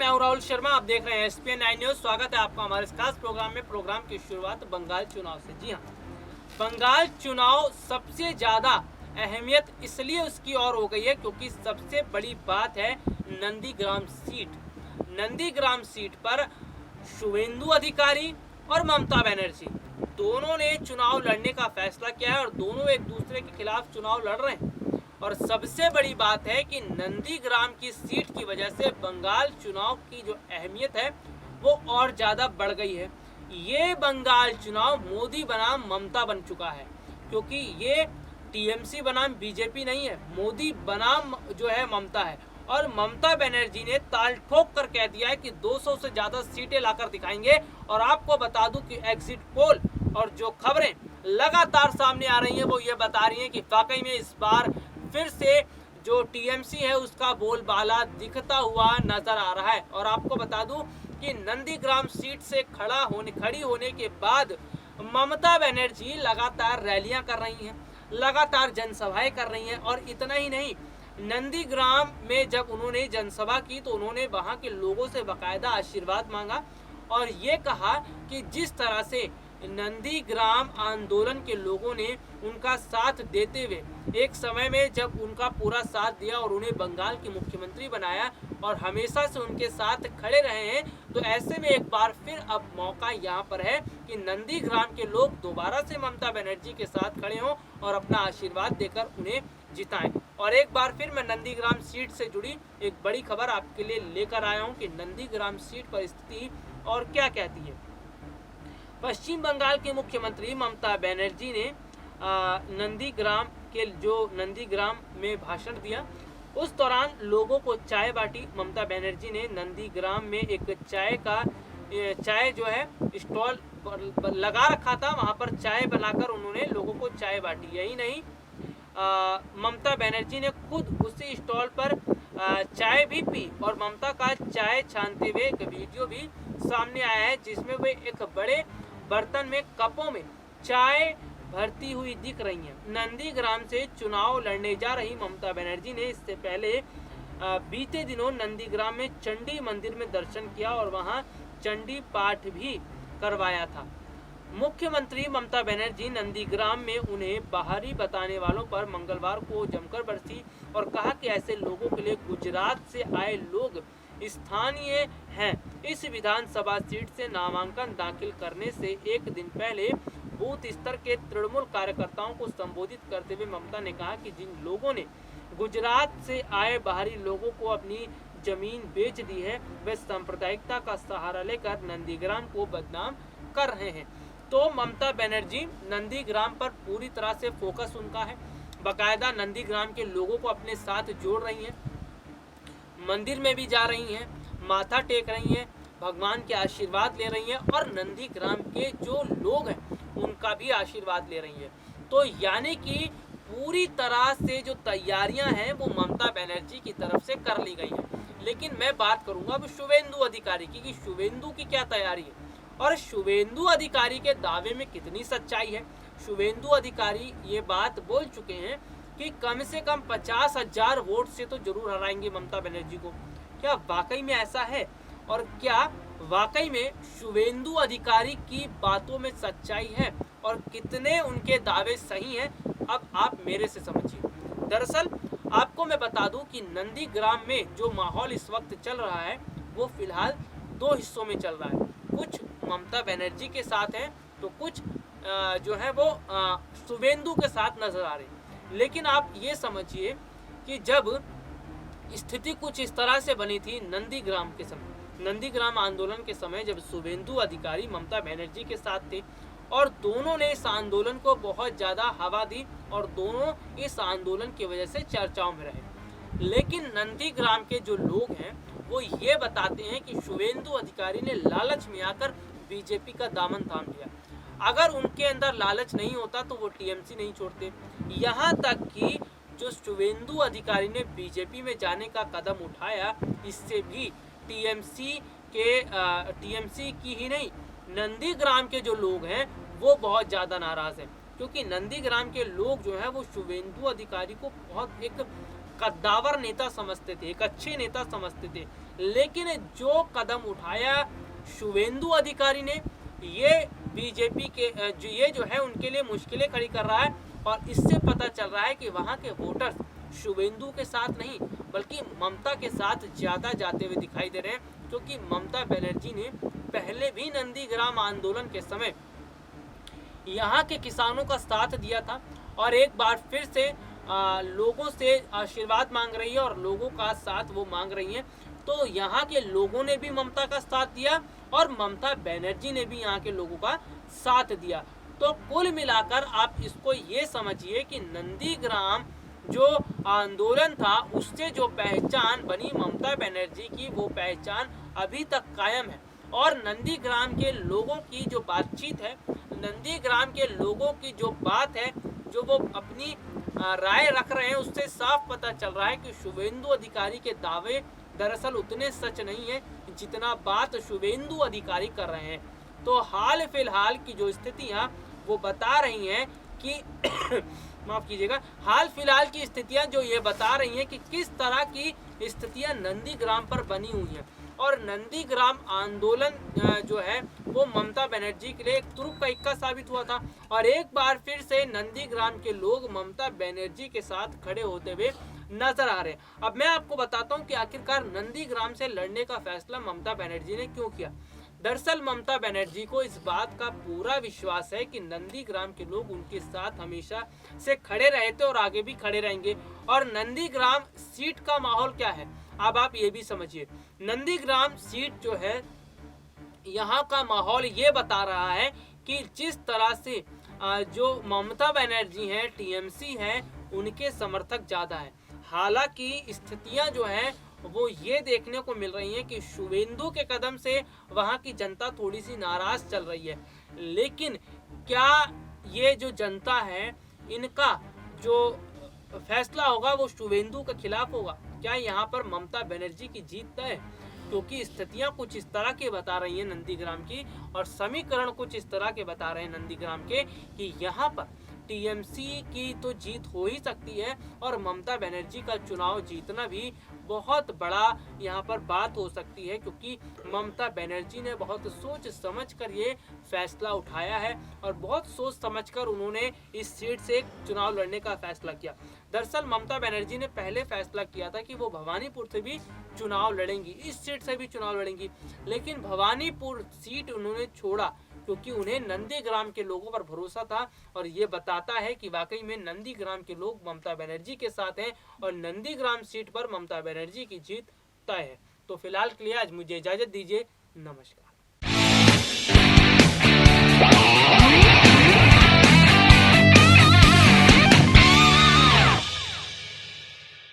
मैं हूं राहुल शर्मा। आप देख रहे हैं एसपीएन 9 न्यूज। स्वागत है आपका हमारे इस खास प्रोग्राम में। प्रोग्राम की शुरुआत बंगाल चुनाव से। जी हाँ, बंगाल चुनाव सबसे ज़्यादा अहमियत इसलिए उसकी ओर हो गई है क्योंकि सबसे बड़ी बात है नंदीग्राम सीट। नंदीग्राम सीट पर शुवेंदु अधिकारी और ममता बनर्जी दोनों ने चुनाव लड़ने का फैसला किया है और दोनों एक दूसरे के खिलाफ चुनाव लड़ रहे हैं। और सबसे बड़ी बात है कि नंदीग्राम की सीट की वजह से बंगाल चुनाव की जो अहमियत है वो और ज़्यादा बढ़ गई है। ये बंगाल चुनाव मोदी बनाम ममता बन चुका है, क्योंकि ये टीएमसी बनाम बीजेपी नहीं है, मोदी बनाम जो है ममता है। और ममता बनर्जी ने ताल ठोक कर कह दिया है कि 200 से ज़्यादा सीटें लाकर दिखाएंगे। और आपको बता दूं कि एग्जिट पोल और जो खबरें लगातार सामने आ रही हैं वो ये बता रही हैं कि वाकई में इस बार फिर से जो टीएमसी है उसका बोलबाला दिखता हुआ नजर आ रहा है। और आपको बता दूं कि नंदीग्राम सीट से खड़ी होने के बाद ममता बनर्जी लगातार रैलियां कर रही हैं, लगातार जनसभाएं कर रही हैं। और इतना ही नहीं, नंदीग्राम में जब उन्होंने जनसभा की तो उन्होंने वहां के लोगों से बाकायदा आशीर्वाद मांगा और ये कहा कि जिस तरह से नंदीग्राम आंदोलन के लोगों ने उनका साथ देते हुए एक समय में जब उनका पूरा साथ दिया और उन्हें बंगाल के मुख्यमंत्री बनाया और हमेशा से उनके साथ खड़े रहे हैं, तो ऐसे में एक बार फिर अब मौका यहाँ पर है कि नंदीग्राम के लोग दोबारा से ममता बनर्जी के साथ खड़े हों और अपना आशीर्वाद देकर उन्हें जिताएं। और एक बार फिर मैं नंदीग्राम सीट से जुड़ी एक बड़ी खबर आपके लिए लेकर आया हूँ कि नंदीग्राम सीट पर स्थिति और क्या कहती है। पश्चिम बंगाल के मुख्यमंत्री ममता बनर्जी ने नंदीग्राम में भाषण दिया। उस दौरान लोगों को चाय बांटी। ममता बनर्जी ने नंदीग्राम में एक चाय जो है स्टॉल लगा रखा था, वहां पर चाय बनाकर उन्होंने लोगों को चाय बांटी। यही नहीं, ममता बनर्जी ने खुद उसी स्टॉल पर चाय भी पी और ममता का चाय छानते हुए एक वीडियो भी सामने आया है जिसमें वे एक बड़े बर्तन में कपों में चाय भरती हुई दिख रही हैं। नंदीग्राम से चुनाव लड़ने जा रही ममता बनर्जी ने इससे पहले बीते दिनों नंदीग्राम में चंडी मंदिर में दर्शन किया और वहां चंडी पाठ भी करवाया था। मुख्यमंत्री ममता बनर्जी नंदीग्राम में उन्हें बाहरी बताने वालों पर मंगलवार को जमकर बरसी और कहा कि ऐसे लोगों के लिए गुजरात से आए लोग स्थानीय हैं। इस विधानसभा सीट से नामांकन दाखिल करने से एक दिन पहले बूथ स्तर के तृणमूल कार्यकर्ताओं को संबोधित करते हुए ममता ने कहा कि जिन लोगों ने गुजरात से आए बाहरी लोगों को अपनी जमीन बेच दी है, वे सांप्रदायिकता का सहारा लेकर नंदीग्राम को बदनाम कर रहे हैं। तो ममता बनर्जी नंदीग्राम पर पूरी तरह से फोकस उनका है, बाकायदा नंदीग्राम के लोगों को अपने साथ जोड़ रही हैं, मंदिर में भी जा रही हैं, माथा टेक रही हैं, भगवान के आशीर्वाद ले रही हैं और नंदीग्राम के जो लोग हैं उनका भी आशीर्वाद ले रही हैं। तो यानी कि पूरी तरह से जो तैयारियां हैं वो ममता बनर्जी की तरफ से कर ली गई हैं। लेकिन मैं बात करूंगा अब शुवेंदु अधिकारी की कि शुवेंदु की क्या तैयारी है और शुवेंदु अधिकारी के दावे में कितनी सच्चाई है। शुवेंदु अधिकारी ये बात बोल चुके हैं कि कम से कम 50,000 वोट से तो जरूर हराएंगे ममता बनर्जी को। क्या वाकई में ऐसा है और क्या वाकई में शुवेंदु अधिकारी की बातों में सच्चाई है और कितने उनके दावे सही हैं, अब आप मेरे से समझिए। दरअसल आपको मैं बता दूं कि नंदीग्राम में जो माहौल इस वक्त चल रहा है वो फिलहाल दो हिस्सों में चल रहा है। कुछ ममता बनर्जी के साथ हैं तो कुछ जो है वो शुवेंदु के साथ नजर आ रहे हैं। लेकिन आप ये समझिए कि जब स्थिति कुछ इस तरह से बनी थी नंदीग्राम के समय, नंदीग्राम आंदोलन के समय, जब शुवेंदु अधिकारी ममता बनर्जी के साथ थे और दोनों ने इस आंदोलन को बहुत ज़्यादा हवा दी और दोनों इस आंदोलन की वजह से चर्चाओं में रहे। लेकिन नंदीग्राम के जो लोग हैं वो ये बताते हैं कि शुवेंदु अधिकारी ने लालच में आकर बीजेपी का दामन थाम लिया। अगर उनके अंदर लालच नहीं होता तो वो टीएमसी नहीं छोड़ते। यहाँ तक कि जो शुवेंदु अधिकारी ने बीजेपी में जाने का कदम उठाया, इससे भी टीएमसी की ही नहीं, नंदीग्राम के जो लोग हैं वो बहुत ज़्यादा नाराज़ हैं, क्योंकि नंदीग्राम के लोग जो हैं वो शुवेंदु अधिकारी को बहुत एक कद्दावर नेता समझते थे, एक अच्छे नेता समझते थे। लेकिन जो कदम उठाया शुवेंदु अधिकारी ने, ये बीजेपी के ये जो है उनके लिए मुश्किलें खड़ी कर रहा है। और इससे पता चल रहा है कि वहाँ के वोटर्स शुवेंदु के साथ नहीं बल्कि ममता के साथ ज़्यादा जाते हुए दिखाई दे रहे हैं, क्योंकि ममता बनर्जी ने पहले भी नंदीग्राम आंदोलन के समय यहाँ के किसानों का साथ दिया था और एक बार फिर से लोगों से आशीर्वाद मांग रही है और लोगों का साथ वो मांग रही हैं। तो यहाँ के लोगों ने भी ममता का साथ दिया और ममता बनर्जी ने भी यहाँ के लोगों का साथ दिया। तो कुल मिलाकर आप इसको ये समझिए कि नंदीग्राम जो आंदोलन था उससे जो पहचान बनी ममता बनर्जी की, वो पहचान अभी तक कायम है। और नंदीग्राम के लोगों की जो बातचीत है, नंदीग्राम के लोगों की जो बात है, जो वो अपनी राय रख रहे हैं, उससे साफ पता चल रहा है कि शुवेंदु अधिकारी के दावे दरअसल उतने सच नहीं है जितना बात शुवेंदु अधिकारी कर रहे हैं। तो हाल फिलहाल की जो स्थितियां वो बता रही हैं कि माफ कीजिएगा, हाल फिलहाल की स्थितियां जो ये बता रही हैं कि किस तरह की स्थितियां नंदीग्राम पर बनी हुई हैं। और नंदीग्राम आंदोलन जो है वो ममता बनर्जी के लिए एक तुरुप का इक्का साबित हुआ था और एक बार फिर से नंदीग्राम के लोग ममता बनर्जी के साथ खड़े होते हुए नजर आ रहे हैं। अब मैं आपको बताता हूं कि आखिरकार नंदीग्राम से लड़ने का फैसला ममता बनर्जी ने क्यों किया। दरअसल ममता बनर्जी को इस बात का पूरा विश्वास है कि नंदीग्राम के लोग उनके साथ हमेशा से खड़े रहे थे और आगे भी खड़े रहेंगे। और नंदीग्राम सीट का माहौल क्या है, अब आप ये भी समझिए। नंदीग्राम सीट जो है, यहाँ का माहौल ये बता रहा है कि जिस तरह से जो ममता बनर्जी हैं, टीएमसी हैं, उनके समर्थक ज़्यादा हैं। हालांकि स्थितियां जो हैं वो ये देखने को मिल रही हैं कि शुवेंदु के कदम से वहाँ की जनता थोड़ी सी नाराज चल रही है, लेकिन क्या ये जो जनता है इनका जो फैसला होगा वो शुवेंदु के खिलाफ होगा? क्या यहाँ पर ममता बनर्जी की जीत तय है? क्योंकि स्थितियां कुछ इस तरह के बता रही हैं नंदीग्राम की और समीकरण कुछ इस तरह के बता रहे हैं नंदीग्राम के कि यहाँ पर टीएमसी की तो जीत हो ही सकती है और ममता बनर्जी का चुनाव जीतना भी बहुत बड़ा यहाँ पर बात हो सकती है, क्योंकि ममता बनर्जी ने बहुत सोच समझकर ये फैसला उठाया है और बहुत सोच समझकर उन्होंने इस सीट से चुनाव लड़ने का फैसला किया। दरअसल ममता बनर्जी ने पहले फैसला किया था कि वो भवानीपुर से भी चुनाव लड़ेंगी, इस सीट से भी चुनाव लड़ेंगी, लेकिन भवानीपुर सीट उन्होंने छोड़ा क्योंकि उन्हें नंदीग्राम के लोगों पर भरोसा था। और ये बताता है कि वाकई में नंदीग्राम के लोग ममता बनर्जी के साथ हैं और नंदीग्राम सीट पर ममता बनर्जी की जीत तय है। तो फिलहाल के लिए आज मुझे इजाजत दीजिए, नमस्कार।